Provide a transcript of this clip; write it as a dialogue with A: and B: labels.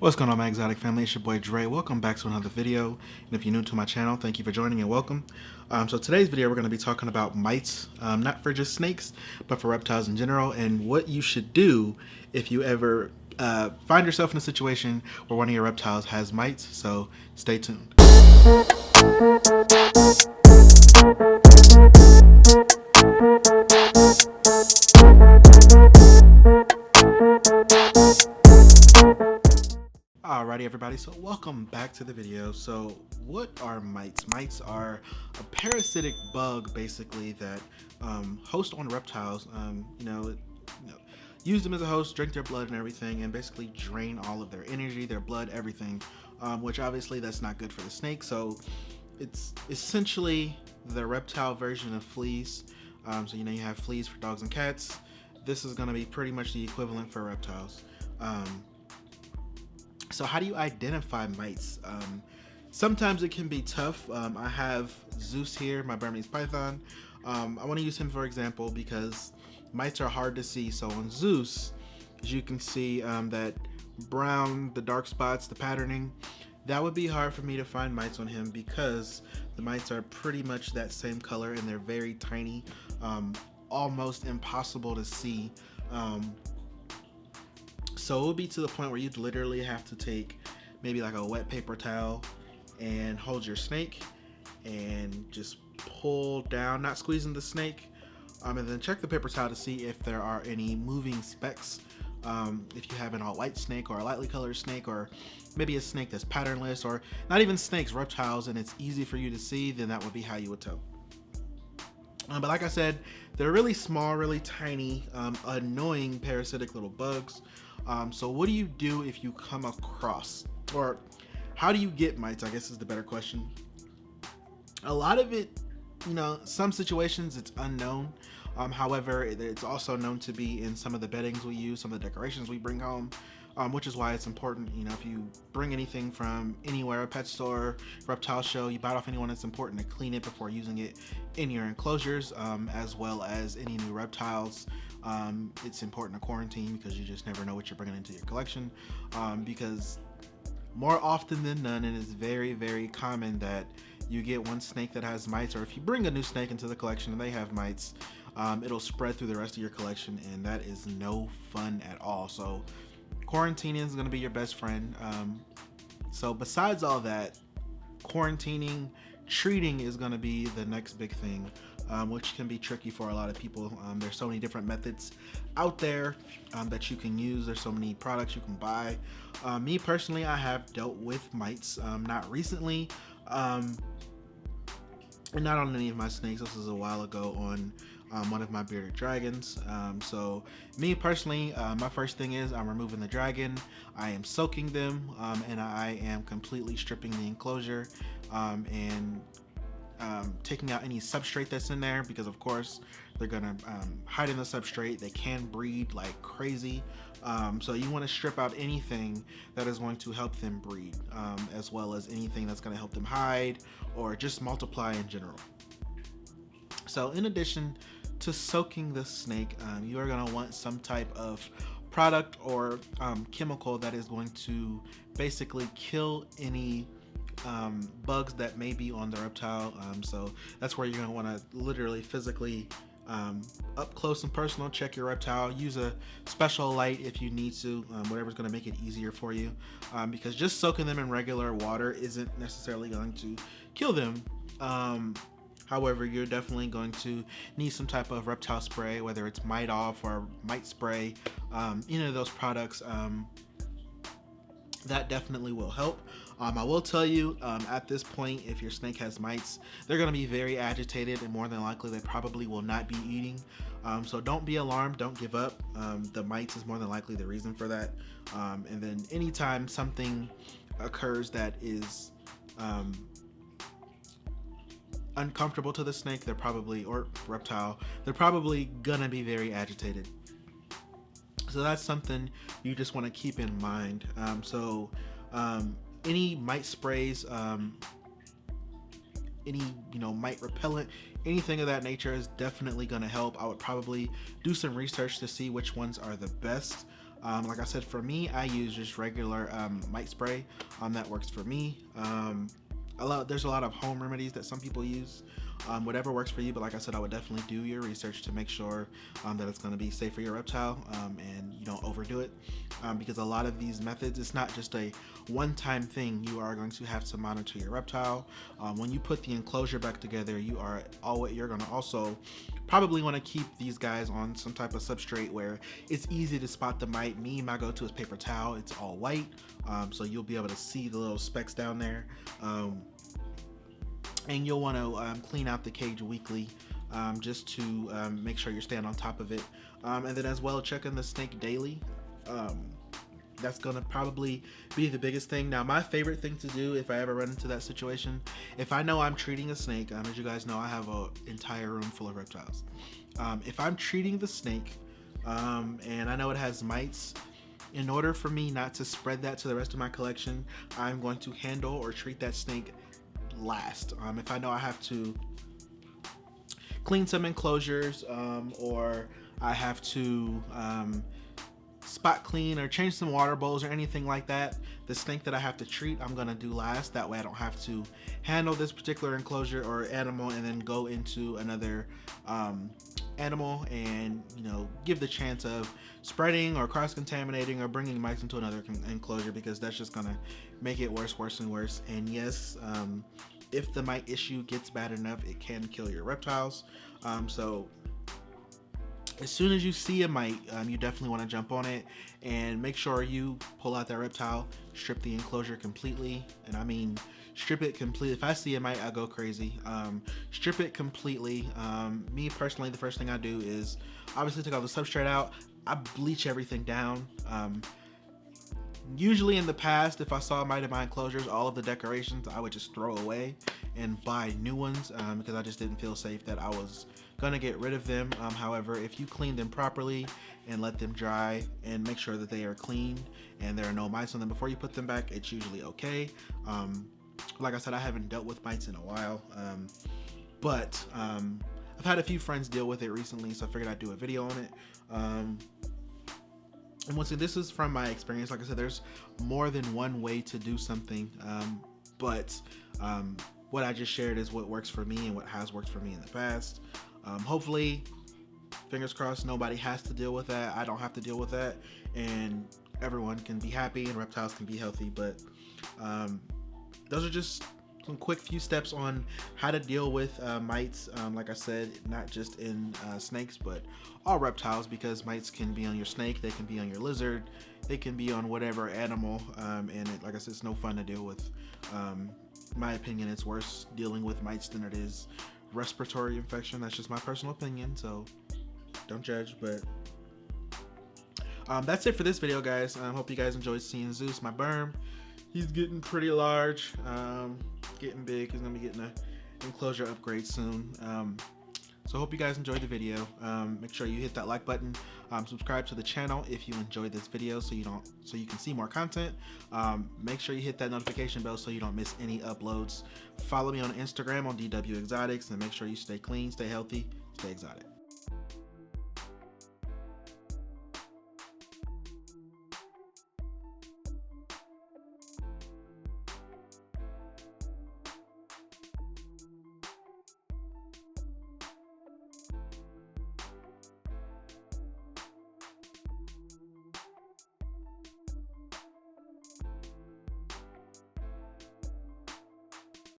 A: What's going on, my exotic family? It's your boy Dre. Welcome back to another video. And if you're new to my channel, thank you for joining and welcome. So today's video, we're going to be talking about mites, not for just snakes, but for reptiles in general, and what you should do if you ever find yourself in a situation where one of your reptiles has mites. So stay tuned. Alrighty everybody, so welcome back to the video. So what are mites? Mites are a parasitic bug basically that host on reptiles. Use them as a host, drink their blood and everything, and basically drain all of their energy, their blood, everything, which obviously that's not good for the snake. So it's essentially the reptile version of fleas. So you have fleas for dogs and cats. This is going to be pretty much the equivalent for reptiles. So how do you identify mites? Sometimes it can be tough. I have Zeus here, my Burmese python. I want to use him for example because mites are hard to see. So on Zeus, as you can see, that brown, the dark spots, the patterning, that would be hard for me to find mites on him because the mites are pretty much that same color and they're very tiny, almost impossible to see. So it would be to the point where you'd literally have to take maybe like a wet paper towel and hold your snake and just pull down, not squeezing the snake, and then check the paper towel to see if there are any moving specks. If you have an all white snake or a lightly colored snake, or maybe a snake that's patternless, or not even snakes, reptiles, and it's easy for you to see, then that would be how you would tell. But like I said, they're really small, really tiny, annoying parasitic little bugs. So what do you do if you come across, or how do you get mites, I guess is the better question. A lot of it, some situations it's unknown. However, it's also known to be in some of the beddings we use, some of the decorations we bring home, which is why it's important, if you bring anything from anywhere, a pet store, reptile show, you buy it off anyone, it's important to clean it before using it in your enclosures, as well as any new reptiles. It's important to quarantine because you just never know what you're bringing into your collection, because more often than none, it is very, very common that you get one snake that has mites, or if you bring a new snake into the collection and they have mites, it'll spread through the rest of your collection, and that is no fun at all. So quarantining is going to be your best friend. So besides all that, quarantining, treating is going to be the next big thing, which can be tricky for a lot of people. There's so many different methods out there that you can use. There's so many products you can buy. Me personally, I have dealt with mites, not recently, and not on any of my snakes. This was a while ago on one of my bearded dragons. So me personally, my first thing is I'm removing the dragon, I am soaking them, and I am completely stripping the enclosure, and taking out any substrate that's in there, because of course they're gonna hide in the substrate. They can breed like crazy, so you want to strip out anything that is going to help them breed, as well as anything that's going to help them hide or just multiply in general. So in addition to soaking the snake, you are going to want some type of product or chemical that is going to basically kill any bugs that may be on the reptile. So that's where you're going to want to literally physically up close and personal check your reptile. Use a special light if you need to, whatever's going to make it easier for you, because just soaking them in regular water isn't necessarily going to kill them. However, you're definitely going to need some type of reptile spray, whether it's Mite Off or Mite Spray, any of those products. That definitely will help. I will tell you, at this point, if your snake has mites, they're going to be very agitated, and more than likely they probably will not be eating. So don't be alarmed, don't give up. The mites is more than likely the reason for that. And then anytime something occurs that is uncomfortable to the snake, they're probably, or reptile, they're probably gonna be very agitated. So that's something you just want to keep in mind. Any mite sprays, any mite repellent, anything of that nature is definitely going to help. I would probably do some research to see which ones are the best. Like I said, for me, I use just regular mite spray. That works for me. There's a lot of home remedies that some people use. Whatever works for you, but like I said, I would definitely do your research to make sure that it's going to be safe for your reptile, and you don't overdo it, because a lot of these methods, it's not just a one-time thing. You are going to have to monitor your reptile. When you put the enclosure back together, you're going to also probably want to keep these guys on some type of substrate where it's easy to spot the mite. My go-to is paper towel. It's all white, so you'll be able to see the little specks down there. And you'll want to clean out the cage weekly, just to make sure you're staying on top of it, and then as well checking the snake daily. That's gonna probably be the biggest thing. Now, my favorite thing to do if I ever run into that situation, if I know I'm treating a snake, as you guys know, I have an entire room full of reptiles. If I'm treating the snake, and I know it has mites, in order for me not to spread that to the rest of my collection, I'm going to handle or treat that snake last. If I know I have to clean some enclosures, or I have to spot clean or change some water bowls or anything like that, the snake that I have to treat, I'm gonna do last. That way I don't have to handle this particular enclosure or animal and then go into another animal and, you know, give the chance of spreading or cross-contaminating or bringing mites into another enclosure, because that's just gonna make it worse and worse. And yes, if the mite issue gets bad enough, it can kill your reptiles. So as soon as you see a mite, you definitely want to jump on it and make sure you pull out that reptile, strip the enclosure completely. And I mean strip it completely. If I see a mite, I go crazy. Strip it completely. Me personally, the first thing I do is obviously take all the substrate out. I bleach everything down. Usually in the past, if I saw a mite in my enclosures, all of the decorations I would just throw away and buy new ones, because I just didn't feel safe that I was gonna get rid of them. However, if you clean them properly and let them dry and make sure that they are clean and there are no mites on them before you put them back, it's usually okay. Like I said, I haven't dealt with mites in a while, but I've had a few friends deal with it recently, so I figured I'd do a video on it. And once again, this is from my experience. Like I said, there's more than one way to do something, but what I just shared is what works for me and what has worked for me in the past. Hopefully, fingers crossed, nobody has to deal with that. I don't have to deal with that, and everyone can be happy and reptiles can be healthy. But those are just some quick few steps on how to deal with mites. Like I said, not just in snakes, but all reptiles, because mites can be on your snake, they can be on your lizard, they can be on whatever animal, and like I said, it's no fun to deal with. My opinion, it's worse dealing with mites than it is respiratory infection. That's just my personal opinion, so don't judge. But that's it for this video, guys. I hope you guys enjoyed seeing Zeus, my berm. He's getting pretty large, getting big. He's gonna be getting an enclosure upgrade soon. So I hope you guys enjoyed the video. Make sure you hit that like button. Subscribe to the channel if you enjoyed this video, so you can see more content. Make sure you hit that notification bell so you don't miss any uploads. Follow me on Instagram on DW Exotics, and make sure you stay clean, stay healthy, stay exotic.